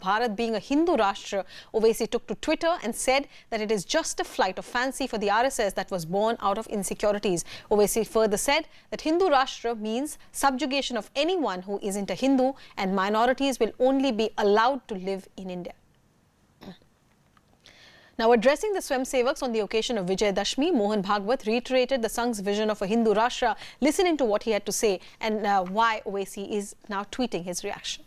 Bharat being a Hindu Rashtra, Owaisi took to Twitter and said that it is just a flight of fancy for the RSS that was born out of insecurities. Owaisi further said that Hindu Rashtra means subjugation of anyone who isn't a Hindu, and minorities will only be allowed to live in India. Now, addressing the Swayamsevaks on the occasion of Vijay Dashmi, Mohon reiterated the Sangh's vision of a Hindu Rashtra. Listening to what he had to say and why Owaisi is now tweeting his reaction.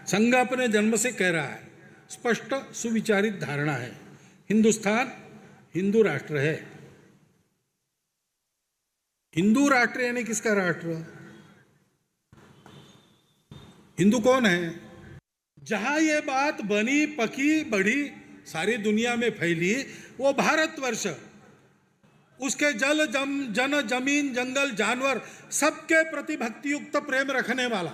संघ अपने जन्म से कह रहा है, स्पष्ट सुविचारित धारणा है, हिंदुस्तान हिंदू राष्ट्र है। हिंदू राष्ट्र यानी किसका राष्ट्र? हिंदू कौन है? जहां ये बात बनी पकी बढ़ी सारी दुनिया में फैली, वो भारतवर्ष, उसके जन जमीन जंगल जानवर सबके प्रति भक्तियुक्त प्रेम रखने वाला,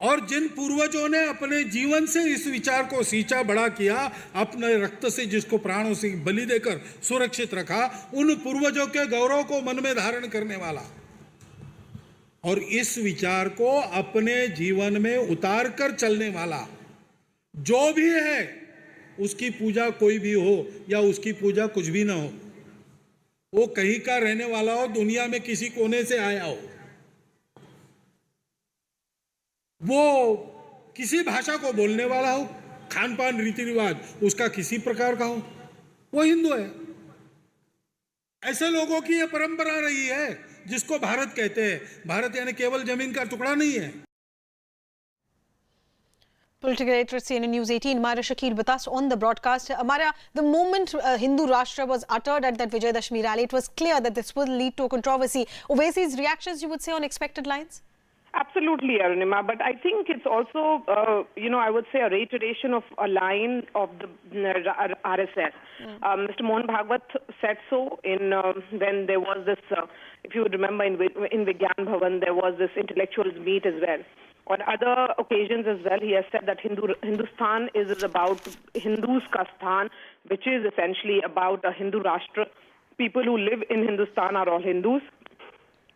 और जिन पूर्वजों ने अपने जीवन से इस विचार को सींचा बड़ा किया, अपने रक्त से जिसको प्राणों से बलि देकर सुरक्षित रखा, उन पूर्वजों के गौरव को मन में धारण करने वाला और इस विचार को अपने जीवन में उतार कर चलने वाला जो भी है, उसकी पूजा कोई भी हो या उसकी पूजा कुछ भी ना हो, वो कहीं का रहने वाला हो, दुनिया में किसी कोने से आया हो, वो किसी भाषा को बोलने वाला हो, खान पान रीति रिवाज उसका किसी प्रकार का हो, वो हिंदू है। ऐसे लोगों की ये परंपरा रही है जिसको भारत कहते हैं। भारत यानी केवल जमीन का टुकड़ा नहीं है। Political editor CNN News 18 Mara Shakil with us on the broadcast. Mara, the moment Hindu Rashtra was uttered at that Vijay Dashmi rally, it was clear that this will lead to a controversy. Owaisi's reactions, you would say, on expected lines? Absolutely, Arunima. But I think it's also, I would say a reiteration of a line of the RSS. Mr. Mohon said so in when there was this, if you would remember, in Vigyan Bhavan, there was this intellectuals meet as well. On other occasions as well, he has said that Hindustan is about Hindus ka sthan, which is essentially about a Hindu Rashtra. People who live in Hindustan are all Hindus.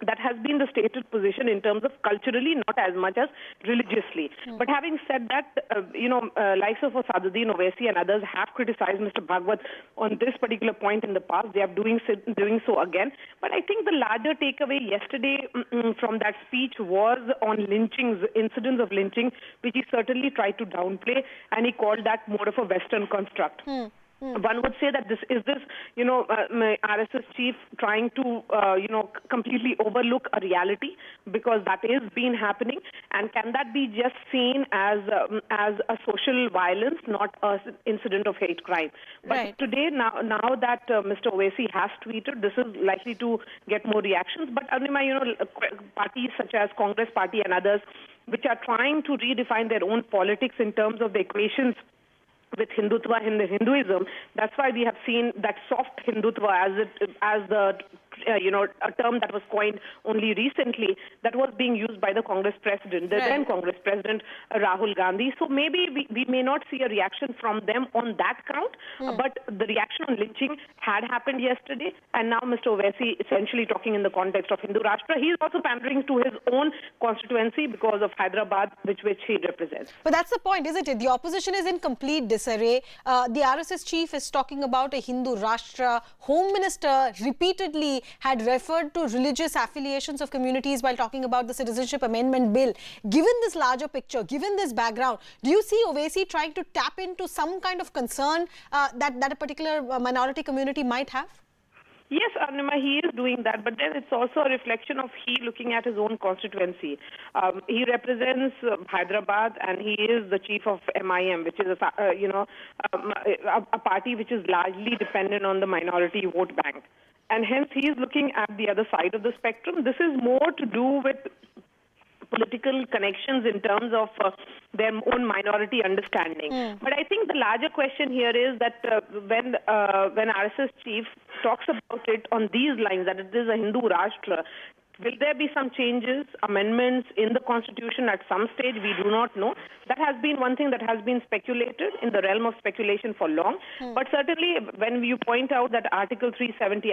That has been the stated position in terms of culturally, not as much as religiously. But having said that, likes of Asaduddin, Owaisi and others have criticized Mr. Bhagwat on this particular point in the past. They are doing so again. But I think the larger takeaway yesterday from that speech was on lynchings, incidents of lynching, which he certainly tried to downplay, and he called that more of a Western construct. One would say that RSS chief trying to, completely overlook a reality, because that is been happening, and can that be just seen as a social violence, not an incident of hate crime? But right. Today, now that Mr. Owaisi has tweeted, this is likely to get more reactions. But Arunima, parties such as Congress Party and others, which are trying to redefine their own politics in terms of the equations with Hindutva in the Hinduism, that's why we have seen that soft Hindutva as the a term that was coined only recently, that was being used by the Congress president, the then Congress president Rahul Gandhi. So maybe we may not see a reaction from them on that count, but the reaction on lynching had happened yesterday, and now Mr. Owaisi essentially talking in the context of Hindu Rashtra. He is also pandering to his own constituency because of Hyderabad, which he represents. But that's the point, isn't it? The opposition is in complete disarray. The RSS chief is talking about a Hindu Rashtra. Home Minister repeatedly had referred to religious affiliations of communities while talking about the Citizenship Amendment Bill. Given this larger picture, given this background, do you see Owaisi trying to tap into some kind of concern that a particular minority community might have? Yes, Arunima, he is doing that, but then it's also a reflection of he looking at his own constituency. He represents Hyderabad, and he is the chief of MIM, which is a party which is largely dependent on the minority vote bank. And hence he is looking at the other side of the spectrum. This is more to do with political connections in terms of their own minority understanding. But I think the larger question here is that when RSS chief talks about it on these lines, that it is a Hindu Rashtra, will there be some changes, amendments in the constitution at some stage? We do not know. That has been one thing that has been speculated in the realm of speculation for long. But certainly when you point out that Article 370